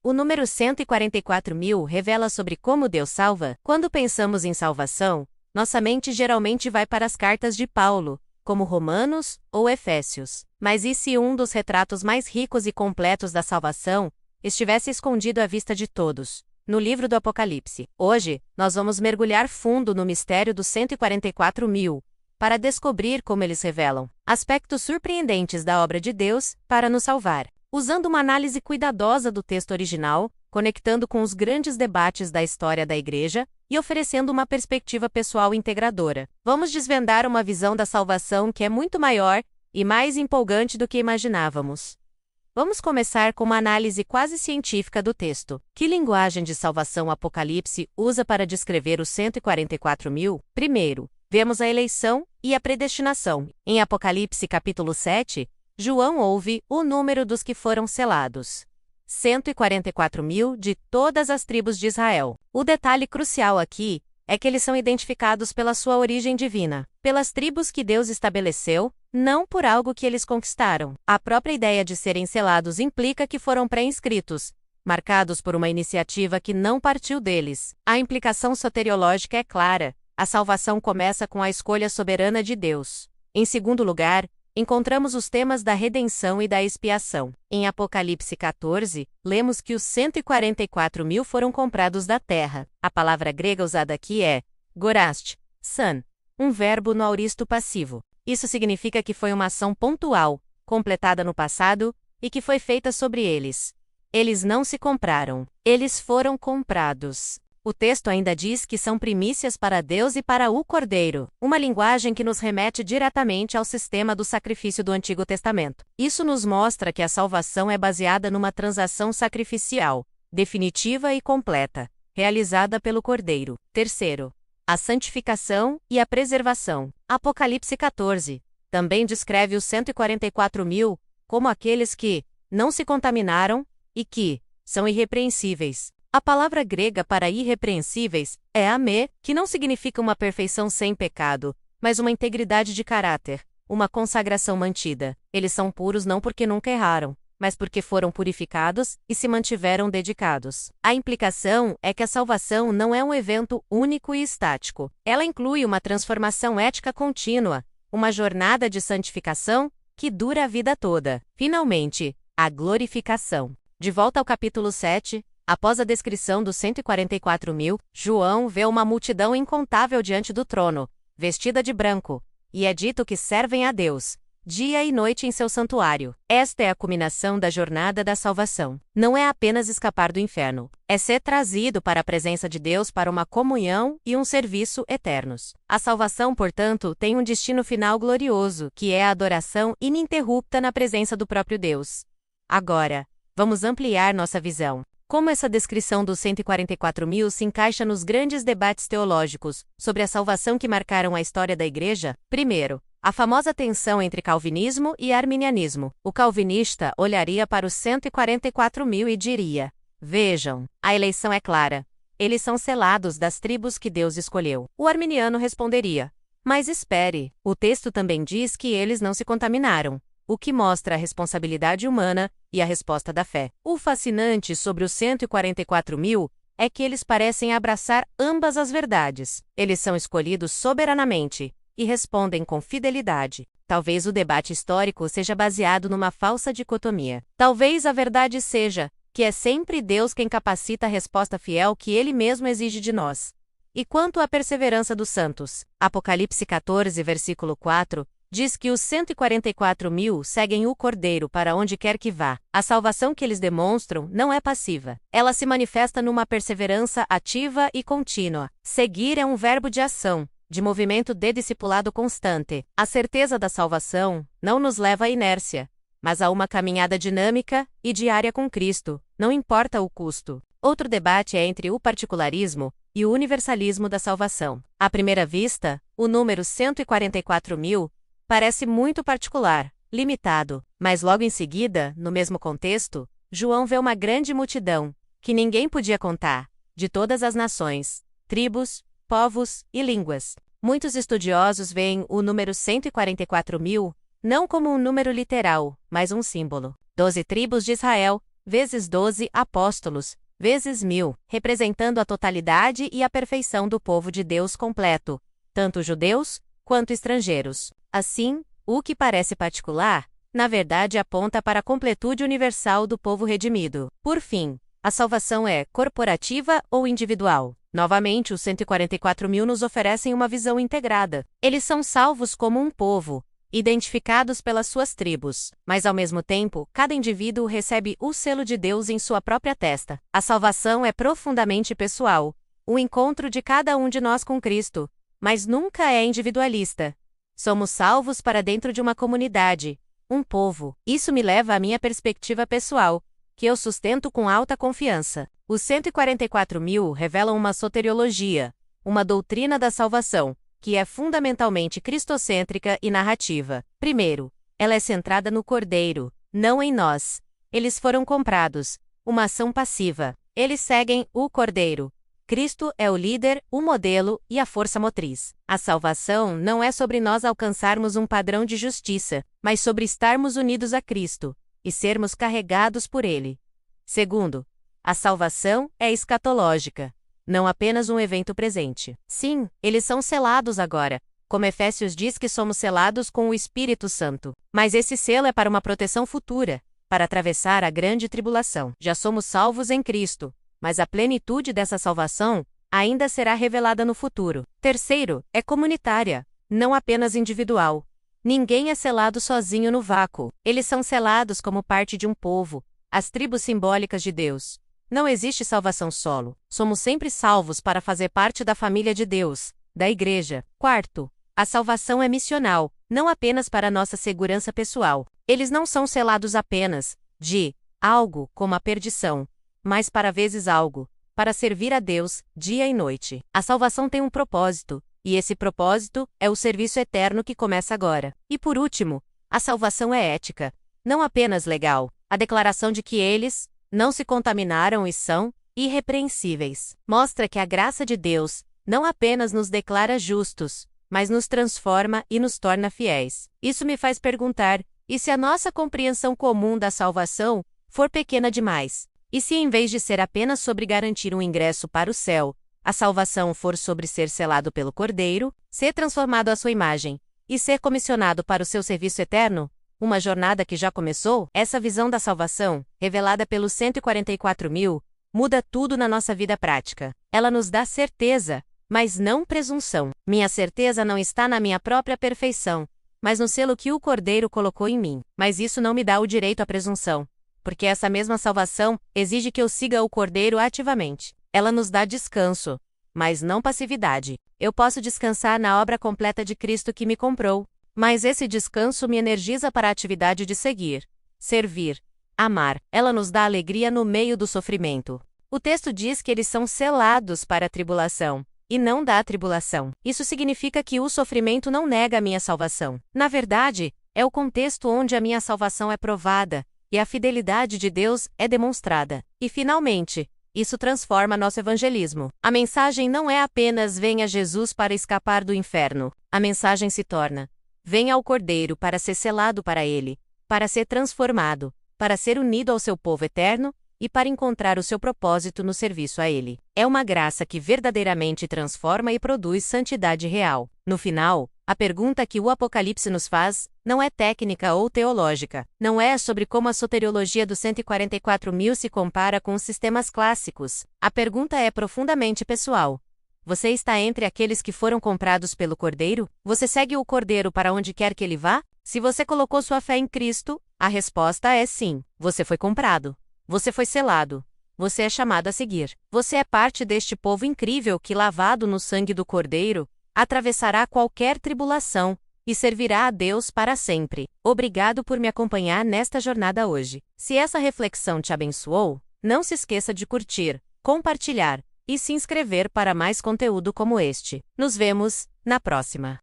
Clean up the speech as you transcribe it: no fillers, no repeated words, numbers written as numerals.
O número 144.000 revela sobre como Deus salva. Quando pensamos em salvação, nossa mente geralmente vai para as cartas de Paulo, como Romanos ou Efésios. Mas e se um dos retratos mais ricos e completos da salvação estivesse escondido à vista de todos, no livro do Apocalipse? Hoje, nós vamos mergulhar fundo no mistério dos 144.000, para descobrir como eles revelam aspectos surpreendentes da obra de Deus para nos salvar. Usando uma análise cuidadosa do texto original, conectando com os grandes debates da história da Igreja e oferecendo uma perspectiva pessoal integradora, vamos desvendar uma visão da salvação que é muito maior e mais empolgante do que imaginávamos. Vamos começar com uma análise quase científica do texto. Que linguagem de salvação o Apocalipse usa para descrever os 144.000? Primeiro, vemos a eleição e a predestinação. Em Apocalipse capítulo 7, João ouve o número dos que foram selados: 144.000 de todas as tribos de Israel. O detalhe crucial aqui é que eles são identificados pela sua origem divina, pelas tribos que Deus estabeleceu, não por algo que eles conquistaram. A própria ideia de serem selados implica que foram pré-inscritos, marcados por uma iniciativa que não partiu deles. A implicação soteriológica é clara: a salvação começa com a escolha soberana de Deus. Em segundo lugar, encontramos os temas da redenção e da expiação. Em Apocalipse 14, lemos que os 144.000 foram comprados da terra. A palavra grega usada aqui é gorast, san, um verbo no auristo passivo. Isso significa que foi uma ação pontual, completada no passado, e que foi feita sobre eles. Eles não se compraram, eles foram comprados. O texto ainda diz que são primícias para Deus e para o Cordeiro, uma linguagem que nos remete diretamente ao sistema do sacrifício do Antigo Testamento. Isso nos mostra que a salvação é baseada numa transação sacrificial, definitiva e completa, realizada pelo Cordeiro. Terceiro, a santificação e a preservação. Apocalipse 14 também descreve os 144.000 como aqueles que não se contaminaram e que são irrepreensíveis. A palavra grega para irrepreensíveis é amê, que não significa uma perfeição sem pecado, mas uma integridade de caráter, uma consagração mantida. Eles são puros não porque nunca erraram, mas porque foram purificados e se mantiveram dedicados. A implicação é que a salvação não é um evento único e estático. Ela inclui uma transformação ética contínua, uma jornada de santificação que dura a vida toda. Finalmente, a glorificação. De volta ao capítulo 7, após a descrição dos 144.000, João vê uma multidão incontável diante do trono, vestida de branco, e é dito que servem a Deus, dia e noite em seu santuário. Esta é a culminação da jornada da salvação. Não é apenas escapar do inferno, é ser trazido para a presença de Deus para uma comunhão e um serviço eternos. A salvação, portanto, tem um destino final glorioso, que é a adoração ininterrupta na presença do próprio Deus. Agora, vamos ampliar nossa visão. Como essa descrição dos 144.000 se encaixa nos grandes debates teológicos sobre a salvação que marcaram a história da Igreja? Primeiro, a famosa tensão entre calvinismo e arminianismo. O calvinista olharia para os 144.000 e diria: vejam, a eleição é clara. Eles são selados das tribos que Deus escolheu. O arminiano responderia: mas espere, o texto também diz que eles não se contaminaram, o que mostra a responsabilidade humana e a resposta da fé. O fascinante sobre os 144.000 é que eles parecem abraçar ambas as verdades. Eles são escolhidos soberanamente e respondem com fidelidade. Talvez o debate histórico seja baseado numa falsa dicotomia. Talvez a verdade seja que é sempre Deus quem capacita a resposta fiel que Ele mesmo exige de nós. E quanto à perseverança dos santos? Apocalipse 14, versículo 4, diz que os 144.000 seguem o Cordeiro para onde quer que vá. A salvação que eles demonstram não é passiva. Ela se manifesta numa perseverança ativa e contínua. Seguir é um verbo de ação, de movimento de discipulado constante. A certeza da salvação não nos leva à inércia, mas a uma caminhada dinâmica e diária com Cristo, não importa o custo. Outro debate é entre o particularismo e o universalismo da salvação. À primeira vista, o número 144.000 parece muito particular, limitado, mas logo em seguida, no mesmo contexto, João vê uma grande multidão, que ninguém podia contar, de todas as nações, tribos, povos e línguas. Muitos estudiosos veem o número 144.000 não como um número literal, mas um símbolo. 12 tribos de Israel, vezes 12 apóstolos, vezes 1000, representando a totalidade e a perfeição do povo de Deus completo, tanto judeus quanto estrangeiros. Assim, o que parece particular, na verdade aponta para a completude universal do povo redimido. Por fim, a salvação é corporativa ou individual? Novamente, os 144.000 nos oferecem uma visão integrada. Eles são salvos como um povo, identificados pelas suas tribos, mas ao mesmo tempo, cada indivíduo recebe o selo de Deus em sua própria testa. A salvação é profundamente pessoal, o encontro de cada um de nós com Cristo, mas nunca é individualista. Somos salvos para dentro de uma comunidade, um povo. Isso me leva à minha perspectiva pessoal, que eu sustento com alta confiança. Os 144.000 revelam uma soteriologia, uma doutrina da salvação, que é fundamentalmente cristocêntrica e narrativa. Primeiro, ela é centrada no Cordeiro, não em nós. Eles foram comprados, uma ação passiva. Eles seguem o Cordeiro. Cristo é o líder, o modelo e a força motriz. A salvação não é sobre nós alcançarmos um padrão de justiça, mas sobre estarmos unidos a Cristo e sermos carregados por Ele. Segundo, a salvação é escatológica, não apenas um evento presente. Sim, eles são selados agora, como Efésios diz que somos selados com o Espírito Santo. Mas esse selo é para uma proteção futura, para atravessar a grande tribulação. Já somos salvos em Cristo, mas a plenitude dessa salvação ainda será revelada no futuro. Terceiro, é comunitária, não apenas individual. Ninguém é selado sozinho no vácuo. Eles são selados como parte de um povo, as tribos simbólicas de Deus. Não existe salvação solo. Somos sempre salvos para fazer parte da família de Deus, da Igreja. Quarto, a salvação é missional, não apenas para nossa segurança pessoal. Eles não são selados apenas de algo como a perdição, mas para vezes algo, para servir a Deus, dia e noite. A salvação tem um propósito, e esse propósito é o serviço eterno que começa agora. E por último, a salvação é ética, não apenas legal. A declaração de que eles não se contaminaram e são irrepreensíveis mostra que a graça de Deus não apenas nos declara justos, mas nos transforma e nos torna fiéis. Isso me faz perguntar, e se a nossa compreensão comum da salvação for pequena demais? E se em vez de ser apenas sobre garantir um ingresso para o céu, a salvação for sobre ser selado pelo Cordeiro, ser transformado à sua imagem, e ser comissionado para o seu serviço eterno? Uma jornada que já começou? Essa visão da salvação, revelada pelos 144.000, muda tudo na nossa vida prática. Ela nos dá certeza, mas não presunção. Minha certeza não está na minha própria perfeição, mas no selo que o Cordeiro colocou em mim. Mas isso não me dá o direito à presunção, porque essa mesma salvação exige que eu siga o Cordeiro ativamente. Ela nos dá descanso, mas não passividade. Eu posso descansar na obra completa de Cristo que me comprou, mas esse descanso me energiza para a atividade de seguir, servir, amar. Ela nos dá alegria no meio do sofrimento. O texto diz que eles são selados para a tribulação, e não da tribulação. Isso significa que o sofrimento não nega a minha salvação. Na verdade, é o contexto onde a minha salvação é provada, e a fidelidade de Deus é demonstrada. E finalmente, isso transforma nosso evangelismo. A mensagem não é apenas venha Jesus para escapar do inferno. A mensagem se torna: venha ao Cordeiro para ser selado para Ele, para ser transformado, para ser unido ao seu povo eterno e para encontrar o seu propósito no serviço a Ele. É uma graça que verdadeiramente transforma e produz santidade real. No final, a pergunta que o Apocalipse nos faz não é técnica ou teológica. Não é sobre como a soteriologia dos 144.000 se compara com os sistemas clássicos. A pergunta é profundamente pessoal. Você está entre aqueles que foram comprados pelo Cordeiro? Você segue o Cordeiro para onde quer que ele vá? Se você colocou sua fé em Cristo, a resposta é sim. Você foi comprado. Você foi selado. Você é chamado a seguir. Você é parte deste povo incrível que, lavado no sangue do Cordeiro, atravessará qualquer tribulação e servirá a Deus para sempre. Obrigado por me acompanhar nesta jornada hoje. Se essa reflexão te abençoou, não se esqueça de curtir, compartilhar e se inscrever para mais conteúdo como este. Nos vemos na próxima.